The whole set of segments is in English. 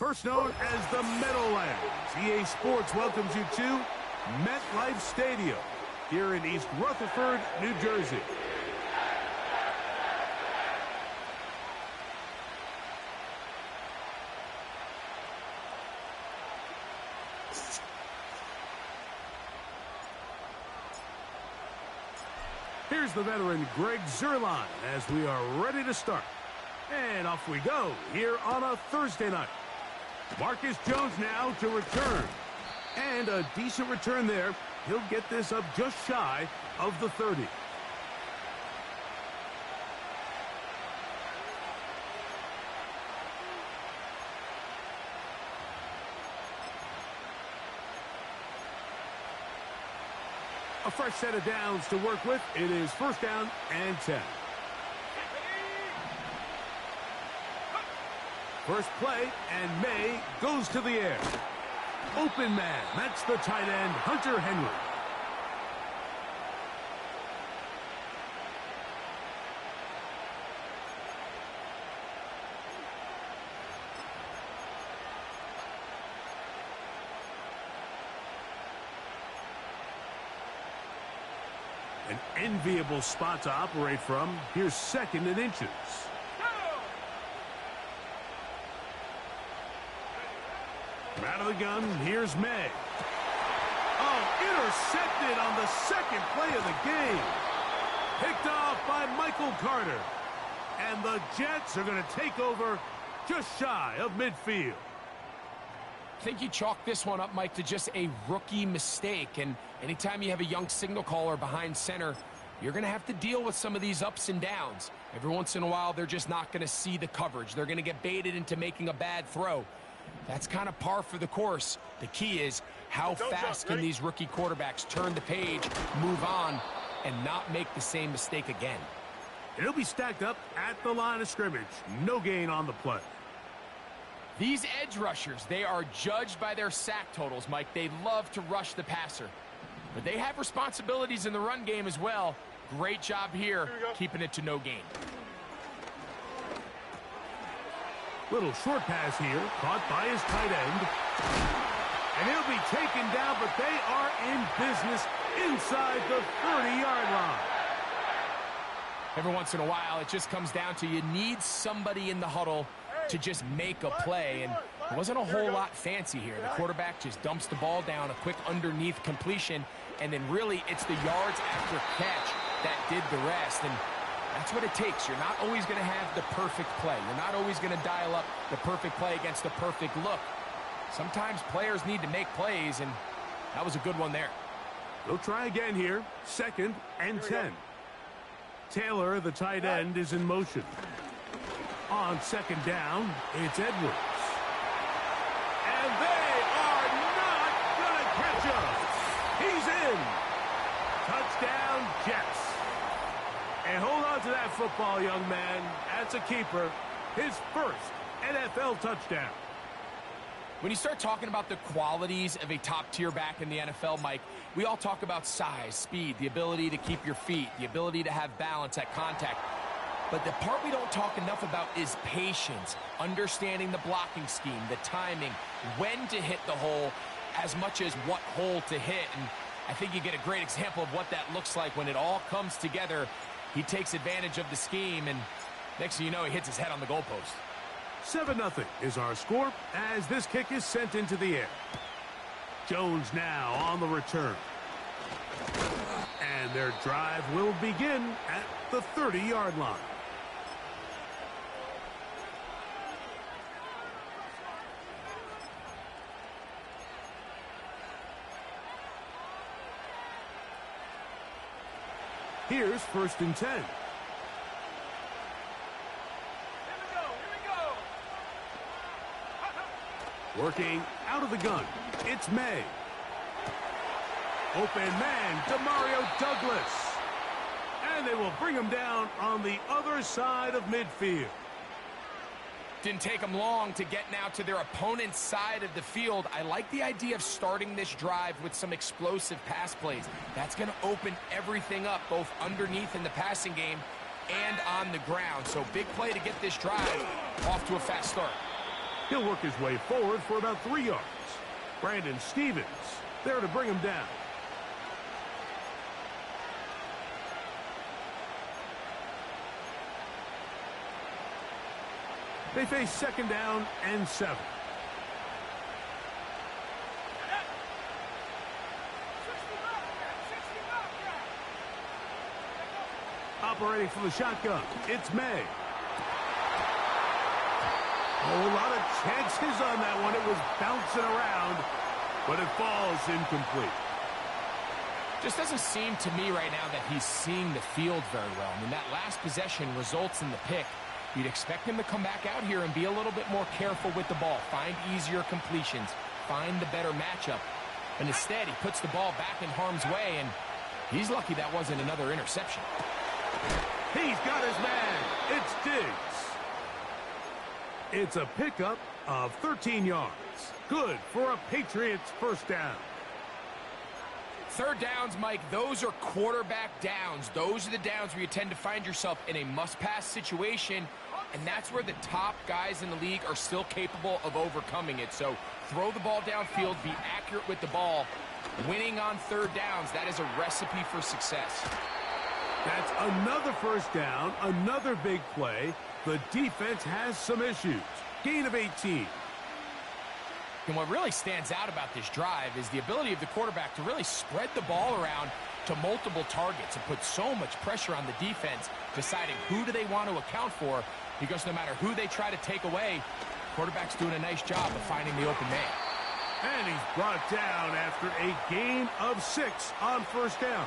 First known as the Meadowlands, EA Sports welcomes you to MetLife Stadium here in East Rutherford, New Jersey. Here's the veteran Greg Zuerlein as we are ready to start. And off we go here on a Thursday night. Marcus Jones now to return. And a decent return there. He'll get this up just shy of the 30. A fresh set of downs to work with. It is first down and 10. First play, and May goes to the air. Open man. That's the tight end, Hunter Henry. An enviable spot to operate from. Here's second and inches. Out of the gun, here's May. Oh, intercepted on the second play of the game. Picked off by Michael Carter. And the Jets are going to take over just shy of midfield. I think you chalk this one up, Mike, to just a rookie mistake. And anytime you have a young signal caller behind center, you're going to have to deal with some of these ups and downs. Every once in a while, they're just not going to see the coverage. They're going to get baited into making a bad throw. That's kind of par for the course. The key is how fast can these rookie quarterbacks turn the page, move on, and not make the same mistake again. It'll be stacked up at the line of scrimmage. No gain on the play. These edge rushers, they are judged by their sack totals, Mike. They love to rush the passer. But they have responsibilities in the run game as well. Great job here, keeping it to no gain. Little short pass here, caught by his tight end. And he'll be taken down, but they are in business inside the 30-yard line. Every once in a while, it just comes down to you need somebody in the huddle to just make a play, and it wasn't a whole lot fancy here. The quarterback just dumps the ball down, a quick underneath completion, and then really it's the yards after catch that did the rest, and that's what it takes. You're not always going to have the perfect play. You're not always going to dial up the perfect play against the perfect look. Sometimes players need to make plays, and that was a good one there. They'll try again here. Second and 10. Taylor, the tight end, is in motion. On second down, it's Edwards. And they are not going to catch him. He's in. Touchdown, Jets. And hold on to that football, young man. That's a keeper. His first NFL touchdown. When you start talking about the qualities of a top-tier back in the NFL, Mike, we all talk about size, speed, the ability to keep your feet, the ability to have balance at contact. But the part we don't talk enough about is patience, understanding the blocking scheme, the timing, when to hit the hole, as much as what hole to hit. And I think you get a great example of what that looks like when it all comes together. He takes advantage of the scheme, and next thing you know, he hits his head on the goalpost. 7-0 is our score as this kick is sent into the air. Jones now on the return. And their drive will begin at the 30-yard line. Here's first and 10. Here we go. Working out of the gun, it's May. Open man, Demario Douglas. And they will bring him down on the other side of midfield. Didn't take them long to get now to their opponent's side of the field. I like the idea of starting this drive with some explosive pass plays. That's going to open everything up, both underneath in the passing game and on the ground. So big play to get this drive off to a fast start. He'll work his way forward for about 3 yards. Brandon Stevens there to bring him down. They face 2nd down and 7. Operating from the shotgun, it's May. Oh, a lot of chances on that one. It was bouncing around, but it falls incomplete. Just doesn't seem to me right now that he's seeing the field very well. I mean, that last possession results in the pick. You'd expect him to come back out here and be a little bit more careful with the ball, find easier completions, find the better matchup. And instead, he puts the ball back in harm's way, and he's lucky that wasn't another interception. He's got his man. It's Diggs. It's a pickup of 13 yards. Good for a Patriots first down. Third downs, Mike, those are quarterback downs. Those are the downs where you tend to find yourself in a must-pass situation, and that's where the top guys in the league are still capable of overcoming it. So throw the ball downfield, be accurate with the ball. Winning on third downs, that is a recipe for success. That's another first down, another big play. The defense has some issues. Gain of 18. And what really stands out about this drive is the ability of the quarterback to really spread the ball around to multiple targets and put so much pressure on the defense, deciding who do they want to account for, because no matter who they try to take away, quarterback's doing a nice job of finding the open man. And he's brought down after a gain of 6 on first down.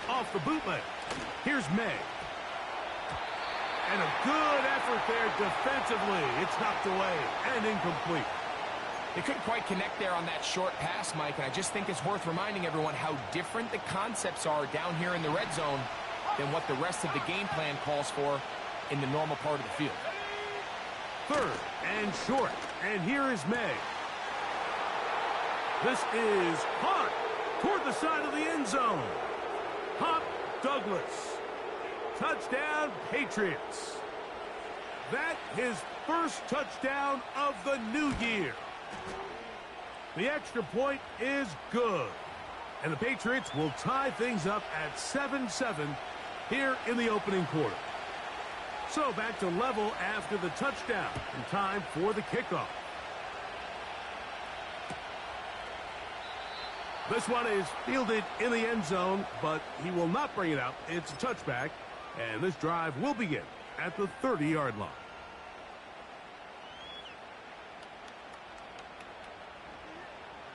Off the bootleg. Here's May. And a good effort there defensively. It's knocked away and incomplete. They couldn't quite connect there on that short pass, Mike, and I just think it's worth reminding everyone how different the concepts are down here in the red zone than what the rest of the game plan calls for in the normal part of the field. 3rd and short. And here is May. This is Hunt toward the side of the end zone. Hop Douglas. Touchdown, Patriots. That his first touchdown of the new year. The extra point is good. And the Patriots will tie things up at 7-7 here in the opening quarter. So back to level after the touchdown. And time for the kickoff. This one is fielded in the end zone, but he will not bring it out. It's a touchback, and this drive will begin at the 30-yard line.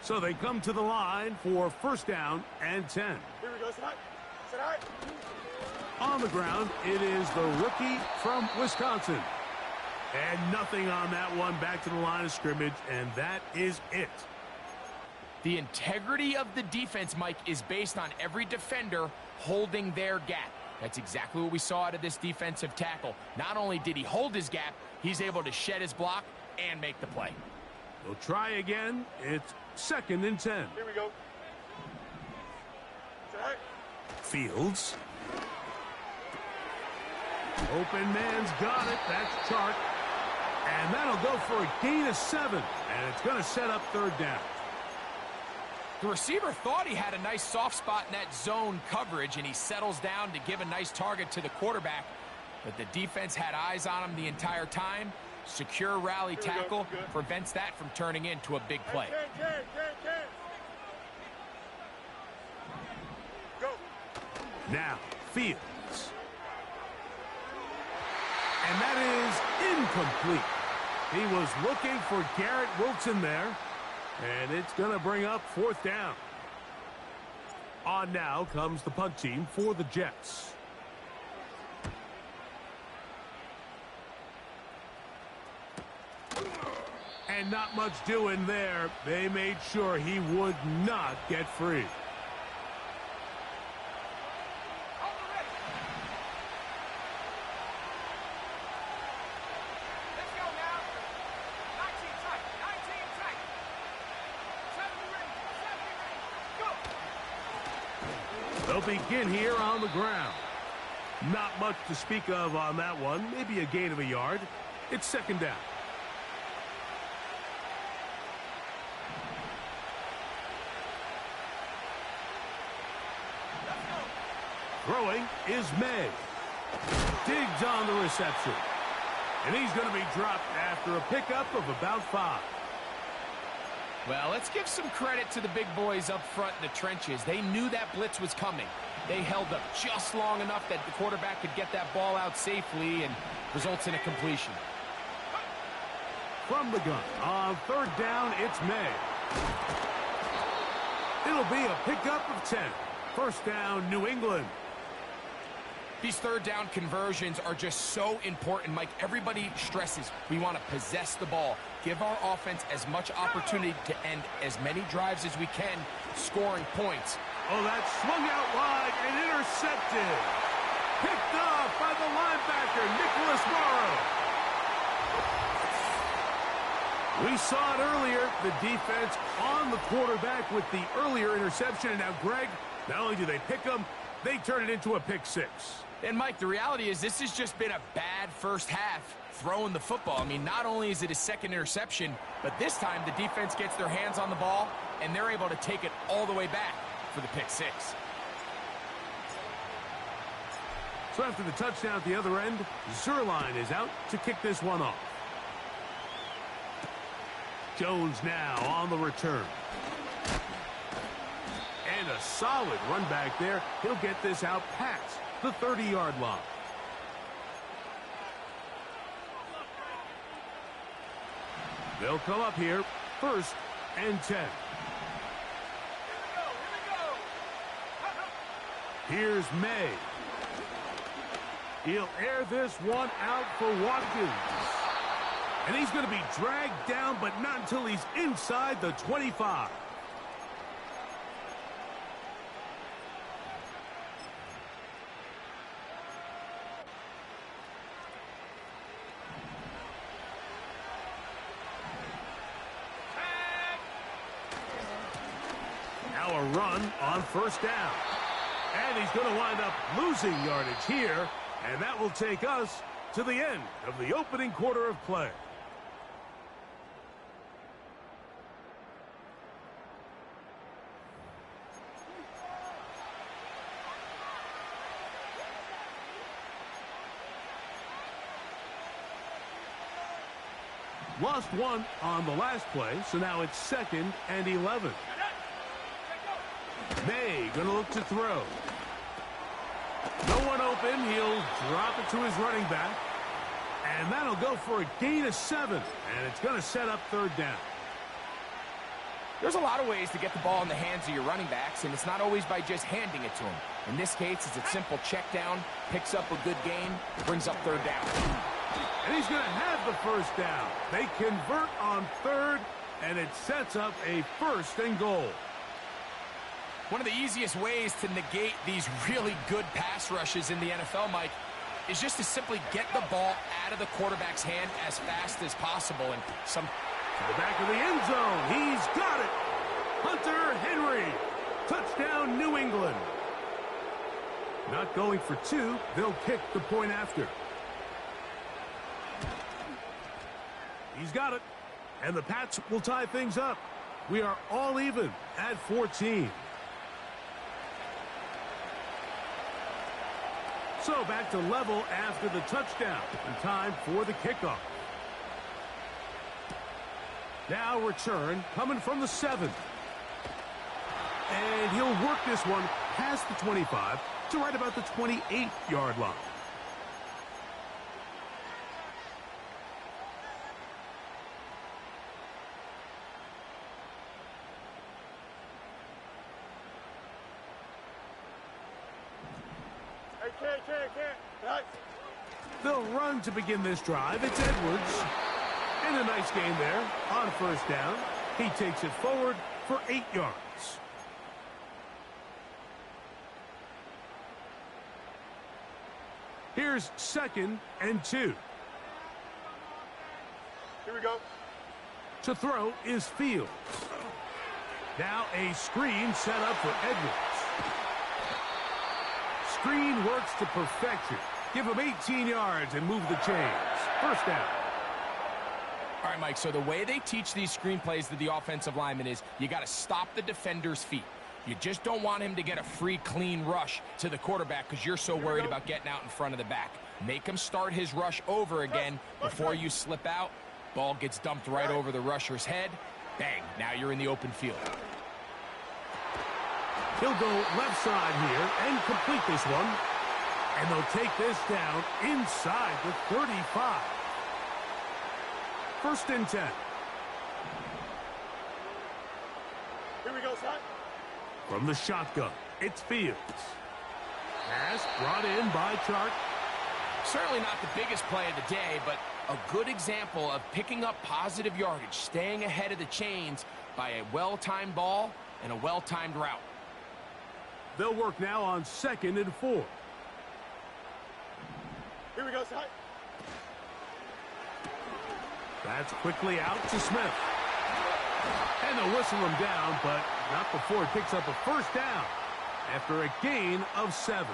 So they come to the line for first down and 10. Here we go. Sit high. On the ground, it is the rookie from Wisconsin. And nothing on that one, back to the line of scrimmage, and that is it. The integrity of the defense, Mike, is based on every defender holding their gap. That's exactly what we saw out of this defensive tackle. Not only did he hold his gap, he's able to shed his block and make the play. They'll try again. It's 2nd and 10. Here we go. Sit high. Fields. Open man's got it. That's Chark. And that'll go for a gain of 7. And it's going to set up third down. The receiver thought he had a nice soft spot in that zone coverage, and he settles down to give a nice target to the quarterback. But the defense had eyes on him the entire time. Secure rally tackle prevents that from turning into a big play. Go. Now, Fields. And that is incomplete. He was looking for Garrett Wilson there. And it's going to bring up fourth down. On now comes the punt team for the Jets. And not much doing there. They made sure he would not get free. They'll begin here on the ground. Not much to speak of on that one. Maybe a gain of a yard. It's second down. Throwing is May. Digs on the reception. And he's going to be dropped after a pickup of about 5. Well, let's give some credit to the big boys up front in the trenches. They knew that blitz was coming. They held up just long enough that the quarterback could get that ball out safely and results in a completion. From the gun, on third down, it's May. It'll be a pickup of 10. First down, New England. These third down conversions are just so important, Mike. Everybody stresses we want to possess the ball, give our offense as much opportunity to end as many drives as we can, scoring points. Oh, that swung out wide and intercepted. Picked off by the linebacker, Nicholas Morrow. We saw it earlier, the defense on the quarterback with the earlier interception. And now, Greg, not only do they pick them, they turn it into a pick 6. And, Mike, the reality is this has just been a bad first half throwing the football. I mean, not only is it a second interception, but this time the defense gets their hands on the ball, and they're able to take it all the way back for the pick 6. So after the touchdown at the other end, Zerline is out to kick this one off. Jones now on the return. And a solid run back there. He'll get this out past the 30-yard line. They'll come up here, first and 10. Here's May. He'll air this one out for Watkins. And he's going to be dragged down, but not until he's inside the 25. Now a run on first down. And he's going to wind up losing yardage here. And that will take us to the end of the opening quarter of play. Lost one on the last play, so now it's second and 11. May going to look to throw. No one open. He'll drop it to his running back. And that'll go for a gain of 7. And it's going to set up third down. There's a lot of ways to get the ball in the hands of your running backs, and it's not always by just handing it to them. In this case, it's a simple check down, picks up a good gain, brings up third down. And he's going to have the first down. They convert on third, and it sets up a first and goal. One of the easiest ways to negate these really good pass rushes in the NFL, Mike, is just to simply get the ball out of the quarterback's hand as fast as possible. And some to the back of the end zone. He's got it. Hunter Henry. Touchdown, New England. Not going for 2. They'll kick the point after. He's got it. And the Pats will tie things up. We are all even at 14. So back to level after the touchdown. And time for the kickoff. Now return coming from the 7. And he'll work this one past the 25 to right about the 28-yard line. Right. They'll run to begin this drive. It's Edwards. And a nice gain there on first down. He takes it forward for 8 yards. Here's second and 2. Here we go. To throw is Fields. Now a screen set up for Edwards. screen works to perfection. Give him 18 yards and move the chains. First down. All right, Mike, so the way they teach these screenplays to the offensive lineman is you got to stop the defender's feet. You just don't want him to get a free, clean rush to the quarterback because you're so worried about getting out in front of the back. Make him start his rush over again before you slip out. Ball gets dumped right over the rusher's head. Bang, now you're in the open field. He'll go left side here and complete this one. And they'll take this down inside the 35. First and 10. Here we go, son. From the shotgun, it's Fields. Pass brought in by Chark. Certainly not the biggest play of the day, but a good example of picking up positive yardage, staying ahead of the chains by a well-timed ball and a well-timed route. They'll work now on 2nd and 4. Here we go, son. That's quickly out to Smith. And they'll whistle him down, but not before it picks up a first down after a gain of 7.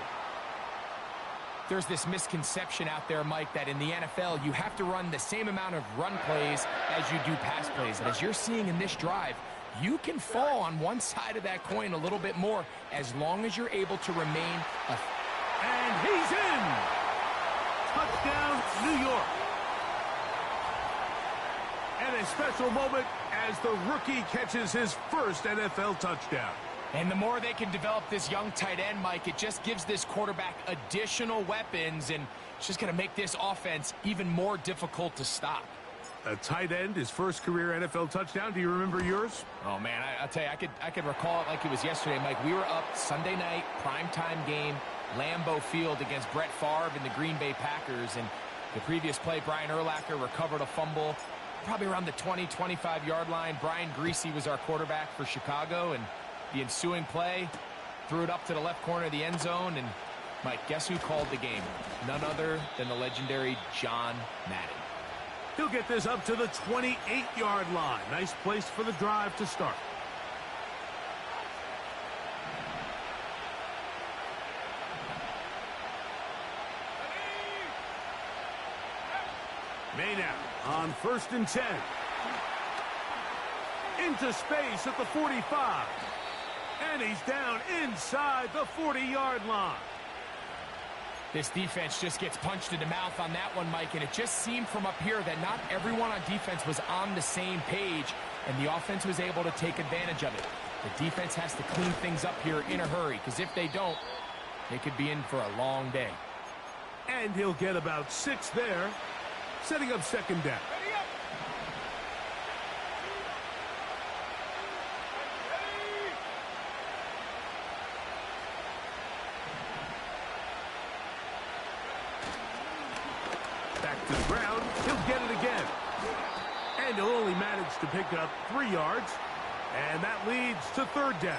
There's this misconception out there, Mike, that in the NFL, you have to run the same amount of run plays as you do pass plays. And as you're seeing in this drive, you can fall on one side of that coin a little bit more as long as you're able to remain and he's in! Touchdown, New York. And a special moment as the rookie catches his first NFL touchdown. And the more they can develop this young tight end, Mike, it just gives this quarterback additional weapons, and it's just going to make this offense even more difficult to stop. A tight end, his first career NFL touchdown. Do you remember yours? Oh, man, I'll tell you, I could recall it like it was yesterday, Mike. We were up Sunday night, primetime game, Lambeau Field against Brett Favre and the Green Bay Packers. And the previous play, Brian Urlacher recovered a fumble probably around the 20, 25-yard line. Brian Greasy was our quarterback for Chicago, and the ensuing play, threw it up to the left corner of the end zone, and, Mike, guess who called the game? None other than the legendary John Madden. He'll get this up to the 28-yard line. Nice place for the drive to start. Maynard on 1st and 10. Into space at the 45. And he's down inside the 40-yard line. This defense just gets punched in the mouth on that one, Mike, and it just seemed from up here that not everyone on defense was on the same page, and the offense was able to take advantage of it. The defense has to clean things up here in a hurry, because if they don't, they could be in for a long day. And he'll get about 6 there, setting up 2nd down. To the ground, he'll get it again. And he'll only manage to pick up 3 yards. And that leads to 3rd down.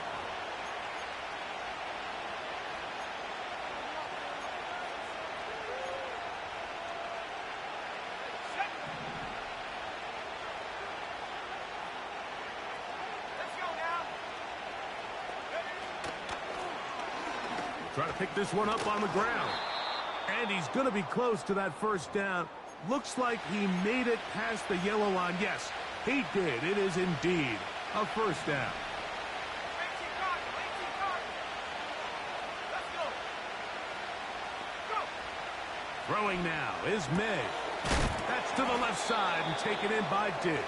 Let's go now. Try to pick this one up on the ground. And he's going to be close to that first down. Looks like he made it past the yellow line. Yes, he did. It is indeed a first down. Let's go. Go. Throwing now is May. That's to the left side and taken in by Diggs.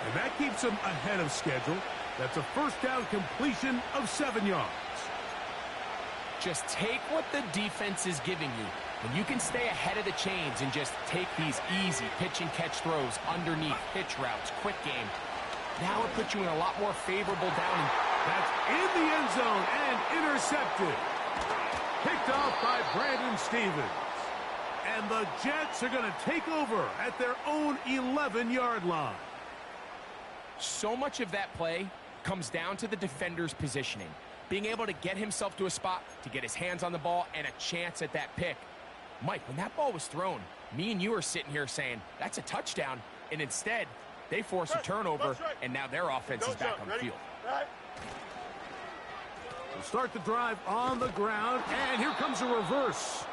And that keeps him ahead of schedule. That's a first down completion of 7 yards. Just take what the defense is giving you. When you can stay ahead of the chains and just take these easy pitch and catch throws underneath, pitch routes, quick game, now it puts you in a lot more favorable down. That's in the end zone and intercepted. Picked off by Brandon Stevens. And the Jets are going to take over at their own 11-yard line. So much of that play comes down to the defender's positioning. Being able to get himself to a spot, to get his hands on the ball, and a chance at that pick. Mike, when that ball was thrown, me and you are sitting here saying, that's a touchdown, and instead, they force a turnover, and now their offense is back on the field. We'll start the drive on the ground, and here comes a reverse.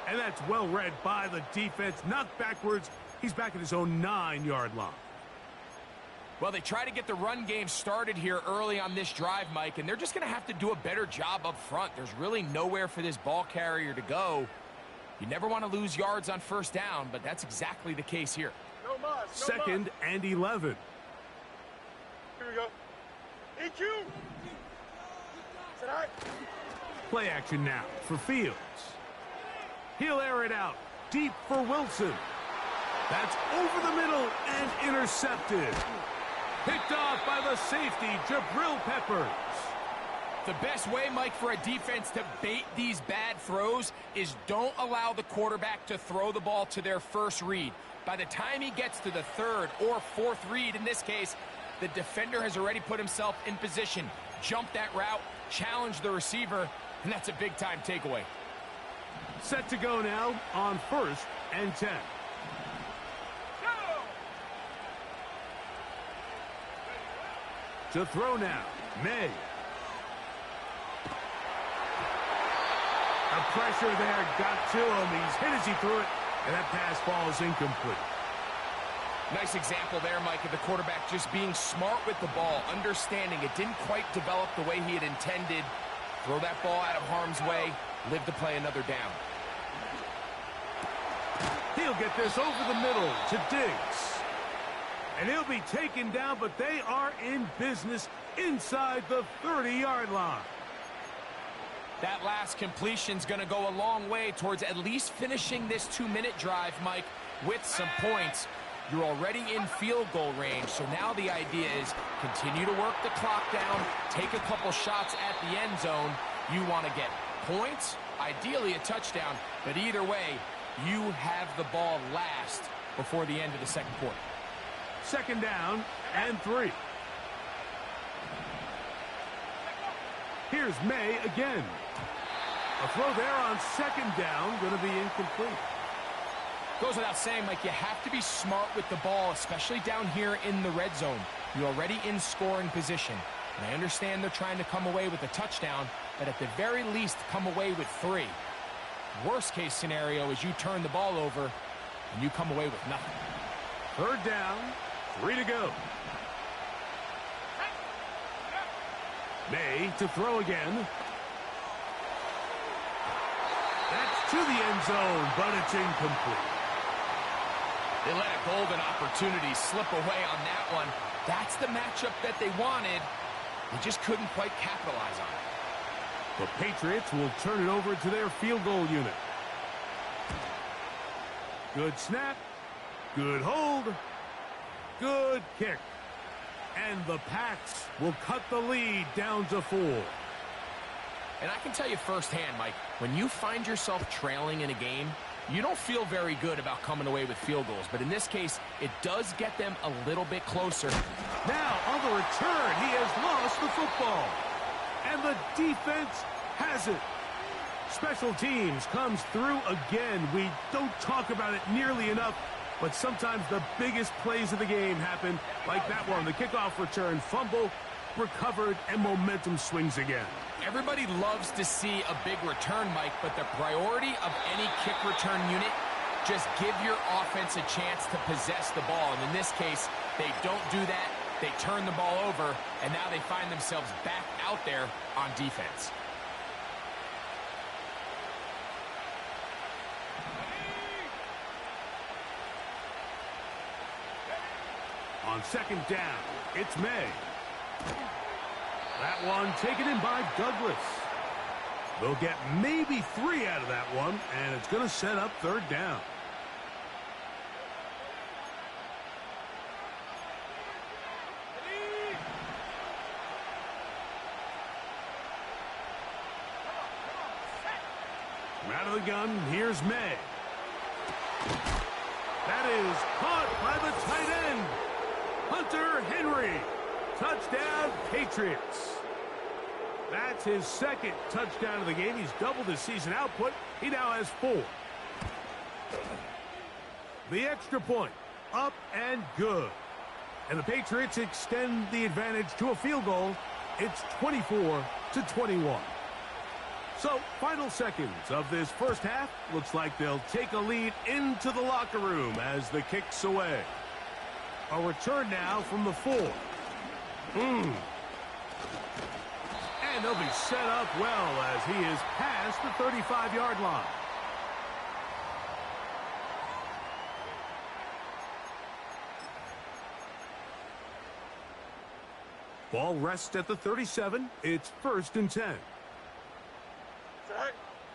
And that's well read by the defense. Knocked backwards. He's back at his own 9-yard line. Well, they try to get the run game started here early on this drive, Mike, and they're just going to have to do a better job up front. There's really nowhere for this ball carrier to go. You never want to lose yards on first down, but that's exactly the case here. No muss, no Second muss. and 11. Here we go. EQ. Sit high. Play action now for Fields. He'll air it out deep for Wilson. That's over the middle and intercepted. Picked off by the safety, Jabril Peppers. The best way, Mike, for a defense to bait these bad throws is don't allow the quarterback to throw the ball to their first read. By the time he gets to the third or fourth read, in this case, the defender has already put himself in position, jumped that route, challenged the receiver, and that's a big-time takeaway. Set to go now on 1st and 10. To throw now, May. The pressure there got to him. He's hit as he threw it, and that pass falls incomplete. Nice example there, Mike, of the quarterback just being smart with the ball, understanding it didn't quite develop the way he had intended. Throw that ball out of harm's way, live to play another down. He'll get this over the middle to Diggs. And he'll be taken down, but they are in business inside the 30-yard line. That last completion's going to go a long way towards at least finishing this 2-minute drive, Mike, with some points. You're already in field goal range, so now the idea is continue to work the clock down, take a couple shots at the end zone. You want to get points, ideally a touchdown, but either way, you have the ball last before the end of the second quarter. Second down and 3. Here's May again. A throw there on second down, going to be incomplete. Goes without saying, Mike, you have to be smart with the ball, especially down here in the red zone. You're already in scoring position. And I understand they're trying to come away with a touchdown, but at the very least, come away with 3. Worst case scenario is you turn the ball over and you come away with nothing. Third down, 3 to go. May to throw again. That's to the end zone, but it's incomplete. They let a golden opportunity slip away on that one. That's the matchup that they wanted. They just couldn't quite capitalize on it. The Patriots will turn it over to their field goal unit. Good snap. Good hold. Good kick. And the Pats will cut the lead down to 4. And I can tell you firsthand, Mike, when you find yourself trailing in a game, you don't feel very good about coming away with field goals. But in this case, it does get them a little bit closer. Now, on the return, he has lost the football. And the defense has it. Special teams comes through again. We don't talk about it nearly enough, but sometimes the biggest plays of the game happen, like that one. The kickoff return, fumble, recovered, and momentum swings again. Everybody loves to see a big return, Mike, but the priority of any kick return unit, just give your offense a chance to possess the ball. And in this case, they don't do that. They turn the ball over, and now they find themselves back out there on defense. On second down, it's May. That one taken in by Douglas. They'll get maybe 3 out of that one, and it's going to set up third down. From out of the gun, here's May. That is caught by the tight end, Hunter Henry. Touchdown, Patriots. That's his second touchdown of the game. He's doubled his season output. He now has 4. The extra point, up and good. And the Patriots extend the advantage to a field goal It's 24-21. So, final seconds of this first half. Looks like they'll take a lead into the locker room as the kick's away. A return now from the 4. And they'll be set up well as he is past the 35-yard line. Ball rests at the 37. It's 1st and 10.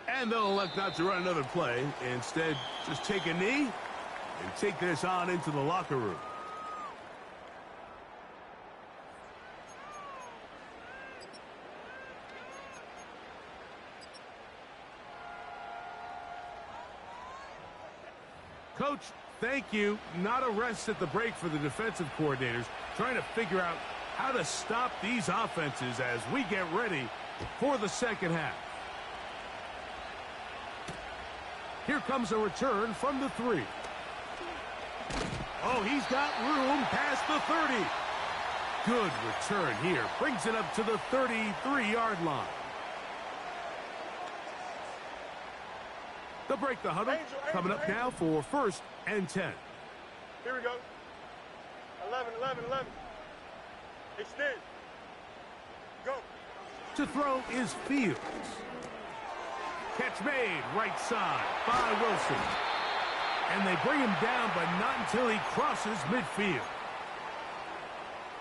And they'll elect not to run another play. Instead, just take a knee and take this on into the locker room. Coach, thank you. Not a rest at the break for the defensive coordinators, trying to figure out how to stop these offenses as we get ready for the second half. Here comes a return from the 3. Oh, he's got room past the 30. Good return here. Brings it up to the 33-yard line. They'll break the huddle. Coming up now for 1st and 10. Here we go. 11, 11, 11. Extend. Go. To throw is Fields. Catch made right side by Wilson. And they bring him down, but not until he crosses midfield.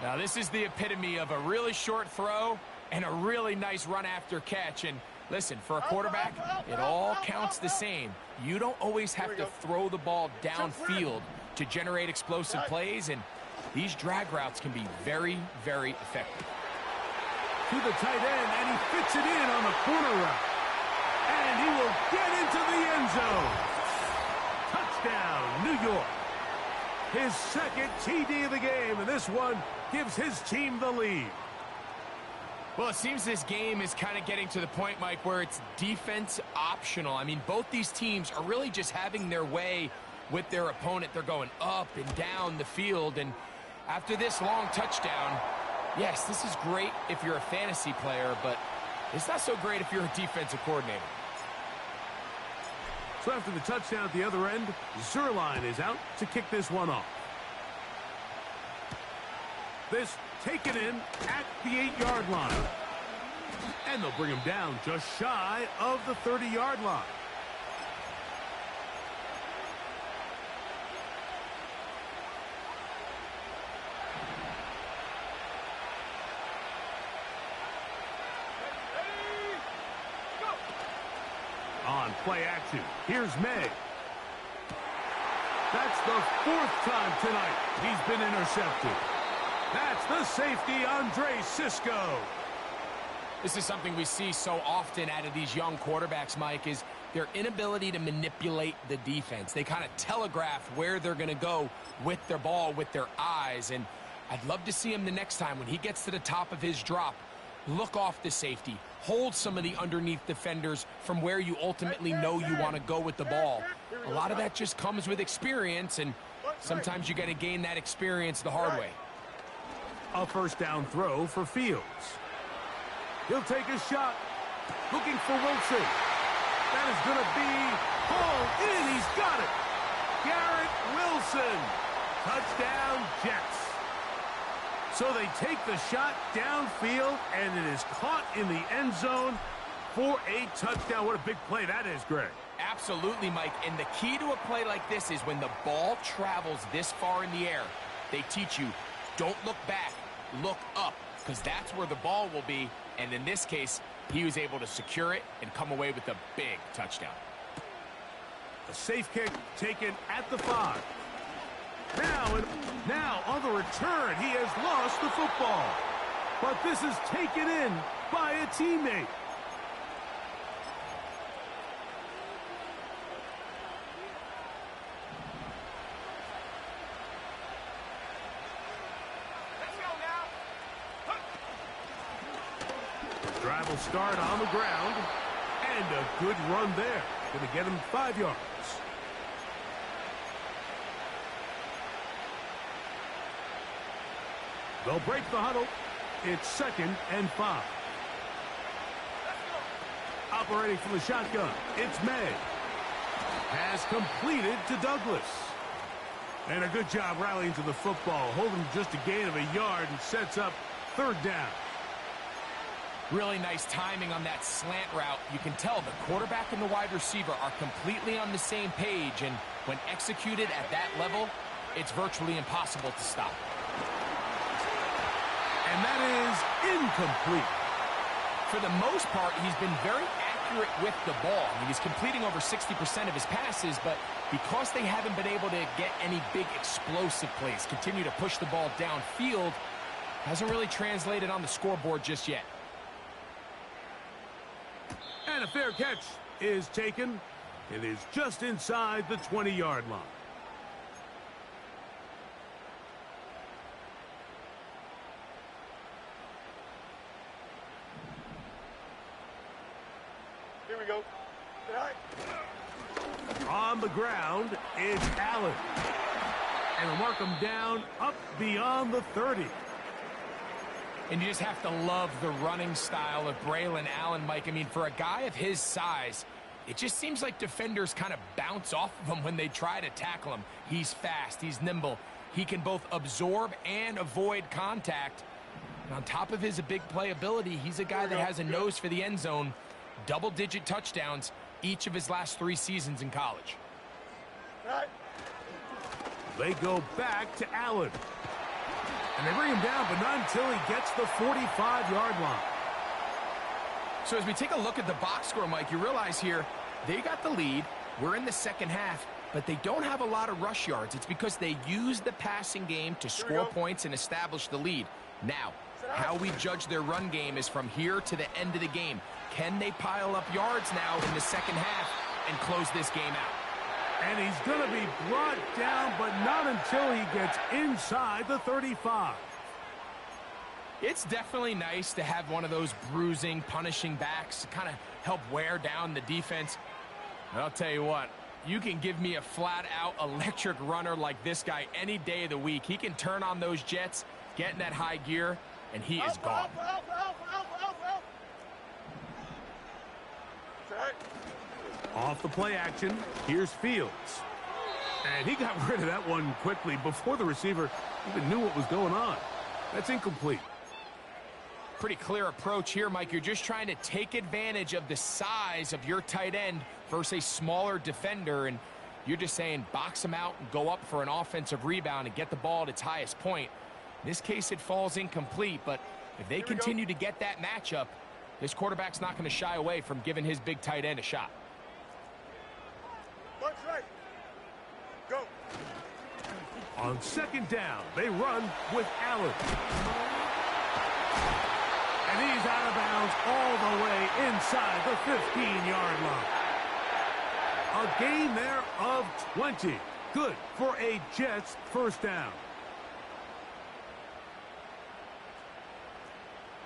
Now, this is the epitome of a really short throw and a really nice run after catch. And listen, for a quarterback, it all counts the same. You don't always have to throw the ball downfield to generate explosive plays, and these drag routes can be very, very effective. To the tight end, and he fits it in on the corner route. And he will get into the end zone. Touchdown, New York. His second TD of the game, and this one gives his team the lead. Well, it seems this game is kind of getting to the point, Mike, where it's defense optional. I mean, both these teams are really just having their way with their opponent. They're going up and down the field, and after this long touchdown, yes, this is great if you're a fantasy player, but it's not so great if you're a defensive coordinator. So after the touchdown at the other end, Zerline is out to kick this one off. This taken in at the 8-yard line. And they'll bring him down just shy of the 30-yard line. On play action, here's May. That's the 4th time tonight he's been intercepted. That's the safety, Andre Cisco. This is something we see so often out of these young quarterbacks, Mike, is their inability to manipulate the defense. They kind of telegraph where they're going to go with their ball, with their eyes. And I'd love to see him the next time when he gets to the top of his drop. Look off the safety. Hold some of the underneath defenders from where you ultimately know you want to go with the ball. A lot of that just comes with experience, and sometimes you got to gain that experience the hard way. A first down throw for Fields. He'll take a shot. Looking for Wilson. That is going to be pulled in. He's got it. Garrett Wilson. Touchdown, Jets. So they take the shot downfield, and it is caught in the end zone for a touchdown. What a big play that is, Greg. Absolutely, Mike. And the key to a play like this is when the ball travels this far in the air, they teach you, don't look back, look up, because that's where the ball will be. And in this case, he was able to secure it and come away with a big touchdown. A safe kick taken at the 5. Now on the return, he has lost the football. But this is taken in by a teammate. Drive will start on the ground. And a good run there. Going to get him 5 yards. They'll break the huddle. It's 2nd and 5. Operating from the shotgun, it's May. Has completed to Douglas. And a good job rallying to the football, holding just a gain of a yard and sets up 3rd down. Really nice timing on that slant route. You can tell the quarterback and the wide receiver are completely on the same page, and when executed at that level, it's virtually impossible to stop. And that is incomplete. For the most part, he's been very accurate with the ball. I mean, he's completing over 60% of his passes, but because they haven't been able to get any big explosive plays, continue to push the ball downfield, hasn't really translated on the scoreboard just yet. And a fair catch is taken. It is just inside the 20-yard line. Here we go. Tonight. On the ground, it's Allen. And they'll mark him down up beyond the 30. And you just have to love the running style of Braylon Allen, Mike. I mean, for a guy of his size, it just seems like defenders kind of bounce off of him when they try to tackle him. He's fast, he's nimble. He can both absorb and avoid contact. And on top of his big play ability, he's a guy that has a nose for the end zone. Double-digit touchdowns each of his last 3 seasons in college. Right. They go back to Allen. And they bring him down, but not until he gets the 45-yard line. So as we take a look at the box score, Mike, you realize here they got the lead. We're in the second half, but they don't have a lot of rush yards. It's because they use the passing game to score points and establish the lead. Now, how we judge their run game is from here to the end of the game. Can they pile up yards now in the second half and close this game out? And he's going to be brought down, but not until he gets inside the 35. It's definitely nice to have one of those bruising, punishing backs to kind of help wear down the defense. But I'll tell you what, you can give me a flat-out electric runner like this guy any day of the week. He can turn on those jets, get in that high gear, and he is gone. Off the play action, here's Fields. And he got rid of that one quickly before the receiver even knew what was going on. That's incomplete. Pretty clear approach here, Mike. You're just trying to take advantage of the size of your tight end versus a smaller defender, and you're just saying box him out and go up for an offensive rebound and get the ball at its highest point. In this case, it falls incomplete, but if they continue to get that matchup, this quarterback's not going to shy away from giving his big tight end a shot. Punch right. Go. On 2nd down, they run with Allen. And he's out of bounds all the way inside the 15-yard line. A gain there of 20. Good for a Jets 1st down.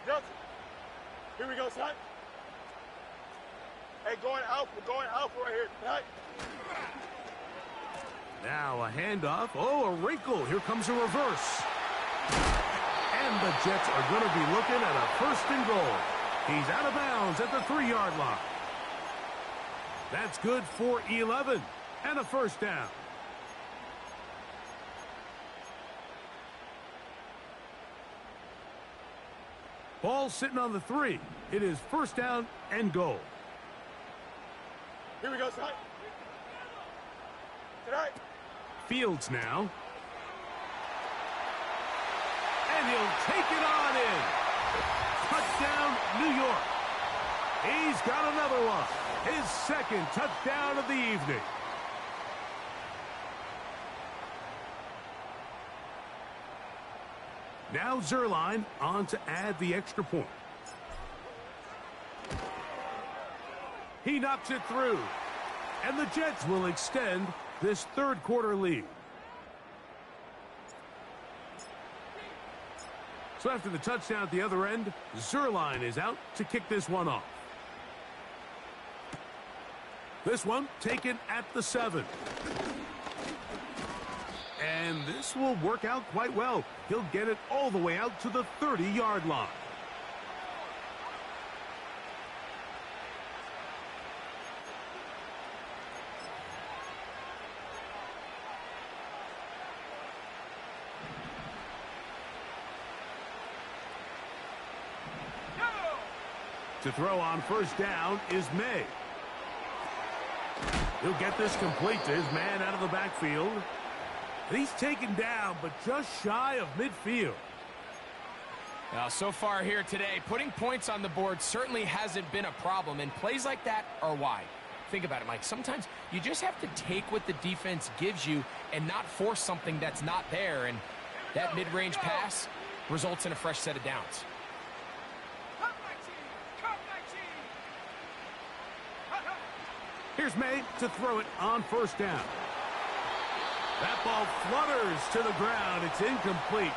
Johnson. Here we go, son. Hey, going out. We're going out right here. Tonight. Now a handoff. Oh, a wrinkle. Here comes a reverse. And the Jets are going to be looking at a 1st and goal. He's out of bounds at the 3-yard line. That's good for 11 and a 1st down. Ball sitting on the 3. It is 1st down and goal. Here we go, son. Tonight. Fields now. And he'll take it on in. Touchdown, New York. He's got another one. His 2nd touchdown of the evening. Now Zerline on to add the extra point. He knocks it through. And the Jets will extend this 3rd quarter lead. So after the touchdown at the other end, Zerline is out to kick this one off. This one taken at the 7. And this will work out quite well. He'll get it all the way out to the 30-yard line. To throw on first down is May. He'll get this complete to his man out of the backfield. And he's taken down, but just shy of midfield. Now, so far here today, putting points on the board certainly hasn't been a problem, and plays like that are why. Think about it, Mike. Sometimes you just have to take what the defense gives you and not force something that's not there, and that mid-range pass results in a fresh set of downs. Here's May to throw it on first down. That ball flutters to the ground. It's incomplete.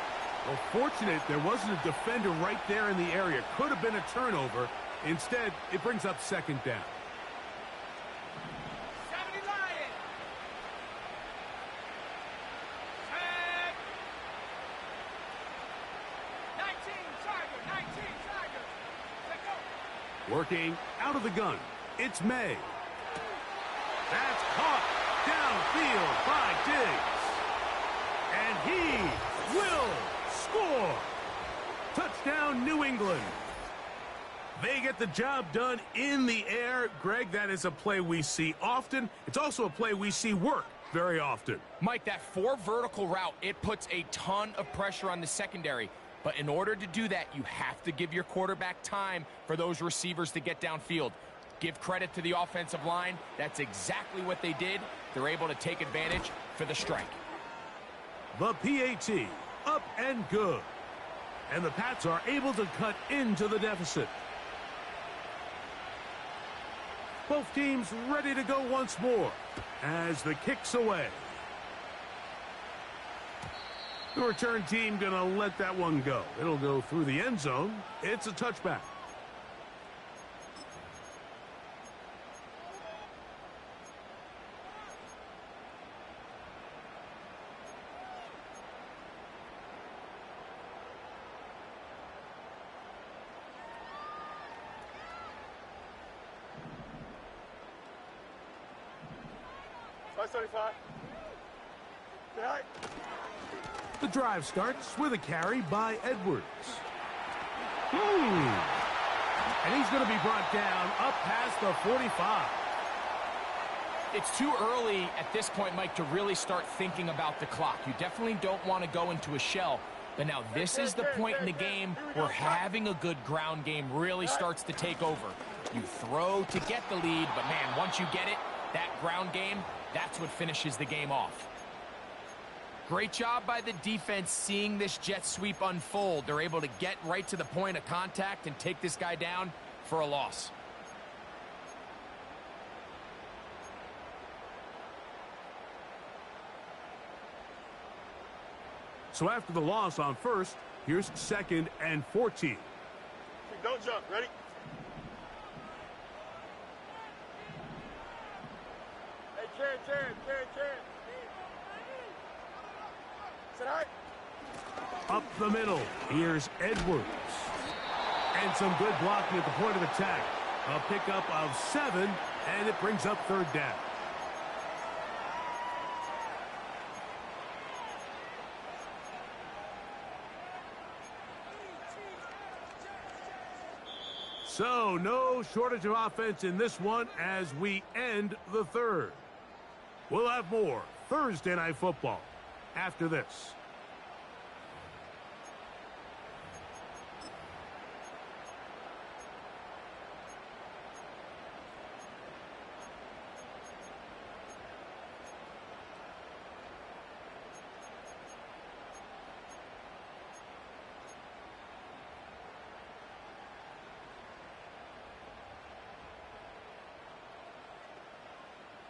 Well, fortunate there wasn't a defender right there in the area. Could have been a turnover. Instead, it brings up second down. 70 Lions. Tag. 19 Tiger. 19 Tiger. Let go. Working out of the gun. It's May. That's caught downfield by Diggs. And he will score. Touchdown, New England. They get the job done in the air. Greg, that is a play we see often. It's also a play we see work very often. Mike, that 4 vertical route, it puts a ton of pressure on the secondary. But in order to do that, you have to give your quarterback time for those receivers to get downfield. Give credit to the offensive line. That's exactly what they did. They're able to take advantage for the strike. The PAT, up and good. And the Pats are able to cut into the deficit. Both teams ready to go once more as the kick's away. The return team going to let that one go. It'll go through the end zone. It's a touchback. The drive starts with a carry by Edwards. And he's going to be brought down up past the 45. It's too early at this point, Mike, to really start thinking about the clock. You definitely don't want to go into a shell. But now this is the point in the game where having a good ground game really starts to take over. You throw to get the lead, but man, once you get it, that ground game, that's what finishes the game off. Great job by the defense seeing this jet sweep unfold. They're able to get right to the point of contact and take this guy down for a loss. So after the loss on first, here's 2nd and 14. Don't jump. Ready? Hey, Karen. Sit high. Up the middle, here's Edwards. And some good blocking at the point of attack. A pickup of 7, and it brings up 3rd down. So, no shortage of offense in this one as we end the 3rd. We'll have more Thursday Night Football after this.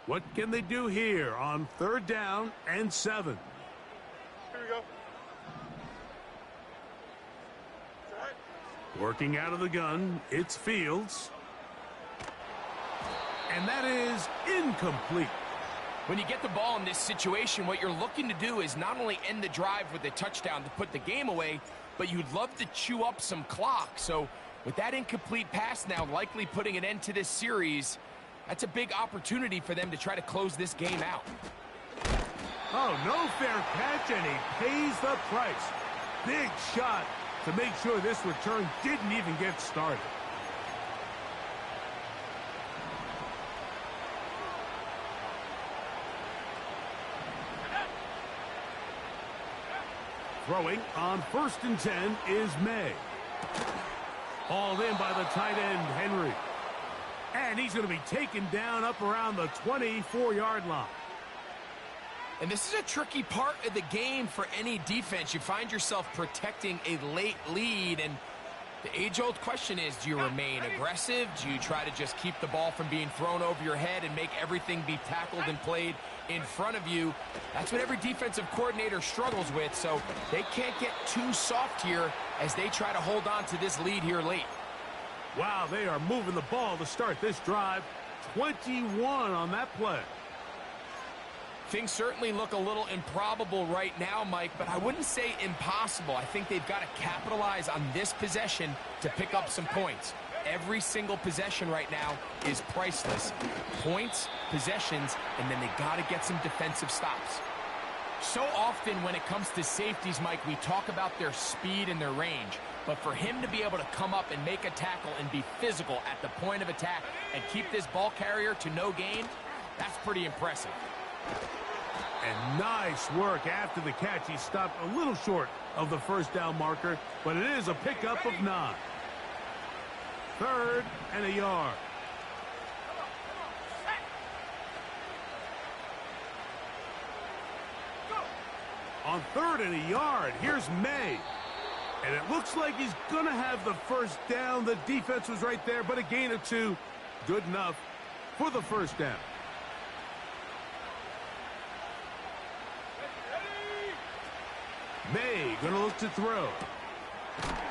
What can they do here on 3rd down and 7? Here we go. Working out of the gun, it's Fields. And that is incomplete. When you get the ball in this situation, what you're looking to do is not only end the drive with a touchdown to put the game away, but you'd love to chew up some clock. So with that incomplete pass now likely putting an end to this series, that's a big opportunity for them to try to close this game out. Oh, no fair catch, and he pays the price. Big shot to make sure this return didn't even get started. Throwing on 1st and 10 is May. Hauled in by the tight end, Henry. And he's going to be taken down up around the 24-yard line. And this is a tricky part of the game for any defense. You find yourself protecting a late lead, and the age-old question is, do you remain aggressive? Do you try to just keep the ball from being thrown over your head and make everything be tackled and played in front of you? That's what every defensive coordinator struggles with, so they can't get too soft here as they try to hold on to this lead here late. Wow, they are moving the ball to start this drive. 21 on that play. Things certainly look a little improbable right now, Mike, but I wouldn't say impossible. I think they've got to capitalize on this possession to pick up some points. Every single possession right now is priceless. Points, possessions, and then they got to get some defensive stops. So often when it comes to safeties, Mike, we talk about their speed and their range. But for him to be able to come up and make a tackle and be physical at the point of attack and keep this ball carrier to no gain, that's pretty impressive. And nice work after the catch. He stopped a little short of the first down marker, but it is a pickup of 9. 3rd and a yard. On 3rd and a yard, here's May. And it looks like he's going to have the first down. The defense was right there, but a gain of 2. Good enough for the first down. May going to look to throw.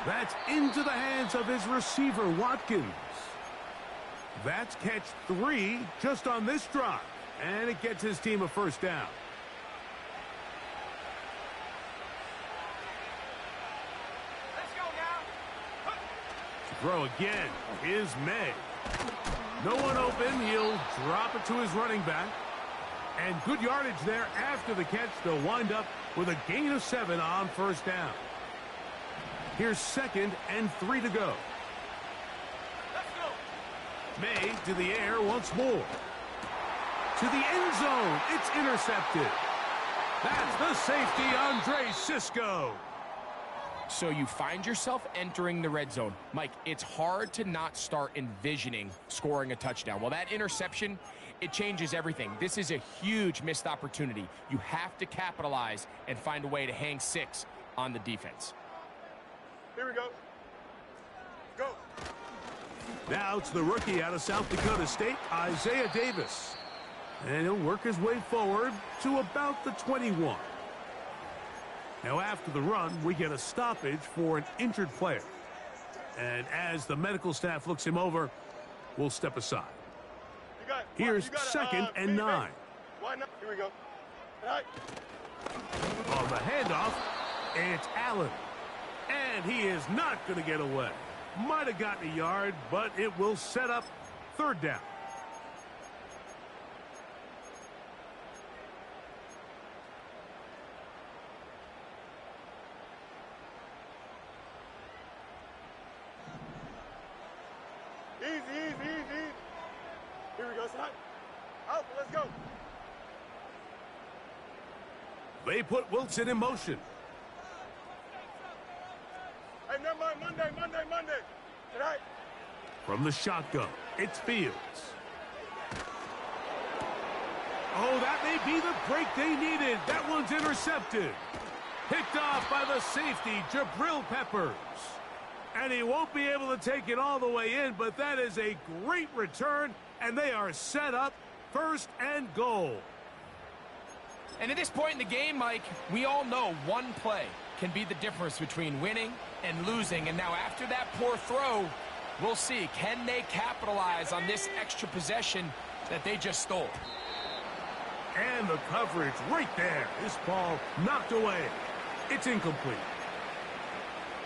That's into the hands of his receiver, Watkins. That's catch 3 just on this drive. And it gets his team a first down. Throw again is May. No one open. He'll drop it to his running back. And good yardage there after the catch. They'll wind up with a gain of 7 on first down. Here's 2nd and 3 to go. May to the air once more. To the end zone. It's intercepted. That's the safety, Andre Cisco. So you find yourself entering the red zone. Mike, it's hard to not start envisioning scoring a touchdown. Well, that interception, it changes everything. This is a huge missed opportunity. You have to capitalize and find a way to hang 6 on the defense. Here we go. Go. Now it's the rookie out of South Dakota State, Isaiah Davis. And he'll work his way forward to about the 21. Now after the run, we get a stoppage for an injured player. And as the medical staff looks him over, we'll step aside. Here's 2nd and 9. Why not? Here we go. Right. On the handoff, it's Allen. And he is not going to get away. Might have gotten a yard, but it will set up 3rd down. Easy. Here we go, son. Out, let's go. They put Wilson in motion. Hey, never mind, Monday. Tonight. From the shotgun, it's Fields. Oh, that may be the break they needed. That one's intercepted. Picked off by the safety, Jabril Peppers. And he won't be able to take it all the way in, but that is a great return, and they are set up 1st and goal. And at this point in the game, Mike, we all know one play can be the difference between winning and losing. And now after that poor throw, we'll see, can they capitalize on this extra possession that they just stole? And the coverage right there. This ball knocked away. It's incomplete.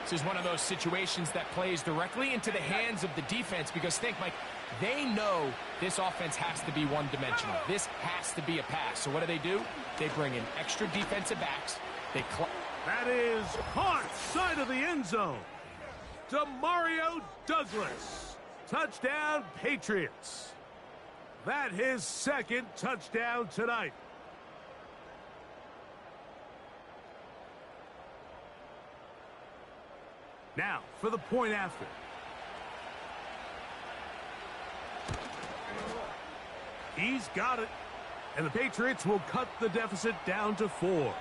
This is one of those situations that plays directly into the hands of the defense because think, Mike, they know this offense has to be one-dimensional. This has to be a pass. So what do? They bring in extra defensive backs. That is caught side of the end zone. Demario Douglas. Touchdown, Patriots. That his second touchdown tonight. Now for the point after. He's got it. And the Patriots will cut the deficit down to 4.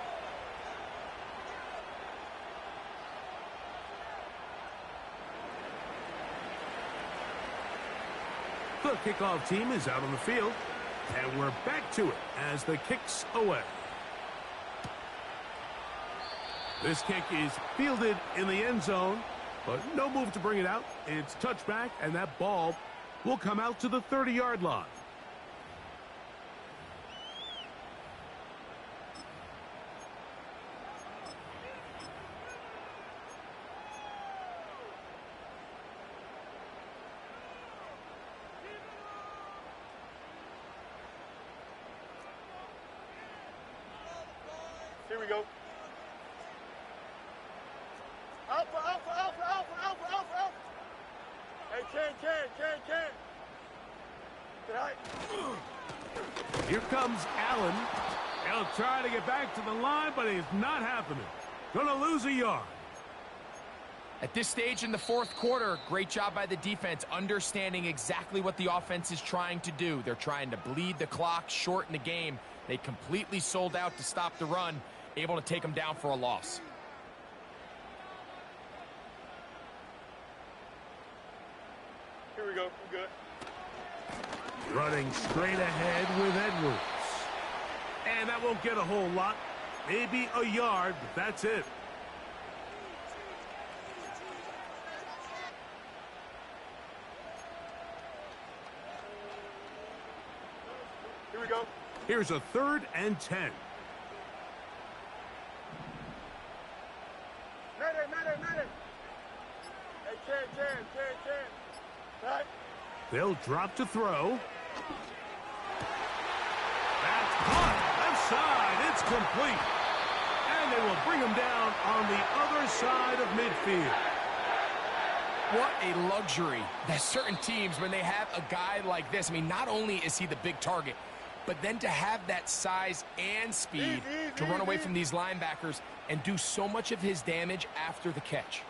The kickoff team is out on the field. And we're back to it as the kick's away. This kick is fielded in the end zone, but no move to bring it out. It's touchback, and that ball will come out to the 30-yard line. Here we go. Alpha, alpha, alpha, alpha, alpha, alpha, alpha. Hey, Ken. Good night. Here comes Allen. He'll try to get back to the line, but it's not happening. Gonna lose a yard. At this stage in the fourth quarter, great job by the defense, understanding exactly what the offense is trying to do. They're trying to bleed the clock, shorten the game. They completely sold out to stop the run, able to take them down for a loss. Here we go. We're good. Running straight ahead with Edwards. And that won't get a whole lot. Maybe a yard, but that's it. Here we go. Here's a 3rd and 10. Medic. Hey, Ken. Right. They'll drop to throw. That's caught. Left side. It's complete. And they will bring him down on the other side of midfield. What a luxury that certain teams, when they have a guy like this, I mean, not only is he the big target, but then to have that size and speed to run away from these linebackers and do so much of his damage after the catch.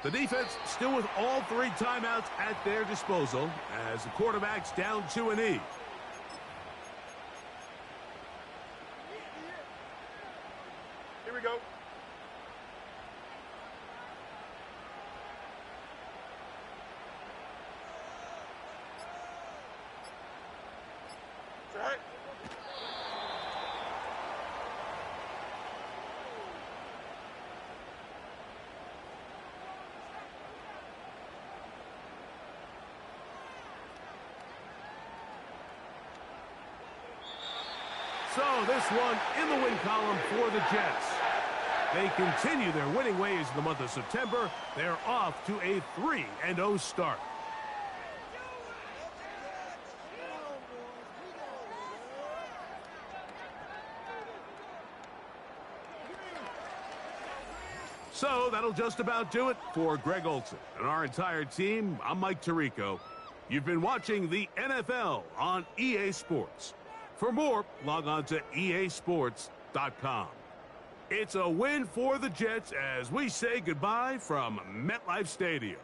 The defense still with all 3 timeouts at their disposal as the quarterback's down to a knee. Here we go. Right. So this one in the win column for the Jets. They continue their winning ways in the month of September. They're off to a 3-0 start. So that'll just about do it for Greg Olson and our entire team. I'm Mike Tirico. You've been watching the NFL on EA Sports. For more, log on to easports.com. It's a win for the Jets as we say goodbye from MetLife Stadium.